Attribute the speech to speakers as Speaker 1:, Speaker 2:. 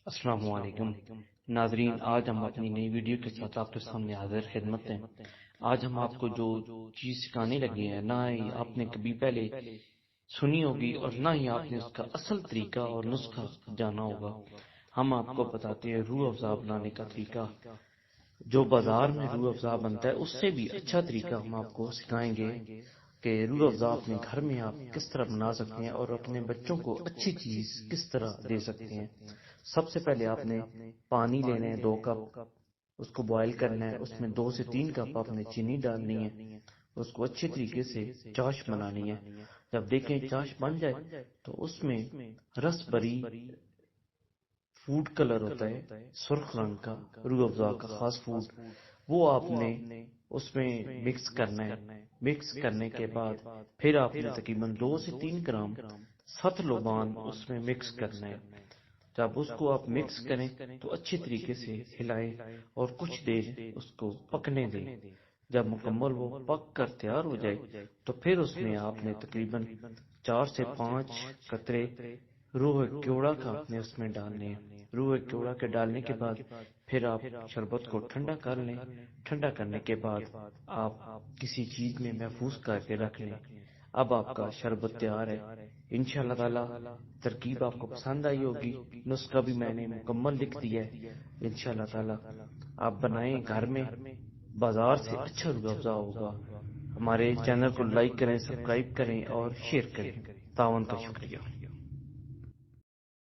Speaker 1: السلام علیکم ناظرین، آج ہم اپنی نئی ویڈیو کے ساتھ آپ کے سامنے حاضر خدمت ہیں۔ آج ہم آپ کو جو چیز سکھانے لگے ہیں، نہ ہی آپ نے کبھی پہلے سنی ہوگی اور نہ ہی آپ نے اس کا اصل طریقہ اور نسخہ جانا ہوگا۔ ہم آپ کو بتاتے ہیں روح افزا بنانے کا طریقہ۔ جو بازار میں روح افزا بنتا ہے اس سے بھی اچھا طریقہ ہم آپ کو سکھائیں گے کہ روح افزا اپنے گھر میں آپ کس طرح بنا سکتے ہیں اور اپنے بچوں کو اچھی چیز کس طرح دے سکتے ہیں۔ سب سے پہلے آپ نے پانی لینا ہے 2 کپ، اس کو بوائل کرنا ہے، اس میں 2 سے 3 کپ آپ نے چینی ڈالنی ہے، اس کو اچھے طریقے سے چاش بنانی ہے۔ جب دیکھیں چاش بن جائے تو اس میں رس بری فوڈ کلر ہوتا ہے سرخ رنگ کا، روح افزا کا خاص فوڈ، وہ آپ نے اس میں مکس کرنا ہے۔ مکس کرنے کے بعد پھر آپ نے تقریباً 2 سے 3 گرام ست لوبان اس میں مکس کرنا ہے۔ جب اس کو آپ مکس کریں تو اچھی طریقے سے ہلائیں اور کچھ دیر اس کو پکنے دیں۔ جب مکمل وہ پک کر تیار ہو جائے تو پھر اس میں آپ نے تقریباً 4 سے 5 قطرے روح کیوڑا کا آپ نے اس میں ڈالنے ہیں۔ روح کیوڑا کے ڈالنے کے بعد پھر آپ شربت کو ٹھنڈا کر لیں۔ ٹھنڈا کرنے کے بعد آپ کسی چیز میں محفوظ کر کے رکھ لیں۔ اب آپ کا شربت تیار ہے۔ انشاءاللہ تعالی ترکیب آپ کو پسند آئی ہوگی، نسخہ بھی میں نے مکمل لکھ دیا ہے۔ انشاءاللہ تعالی آپ بنائیں گھر میں، بازار سے اچھا روح افزا ہوگا۔ ہمارے چینل کو لائک کریں، سبسکرائب کریں اور شیئر کریں۔ تعاون کا شکریہ۔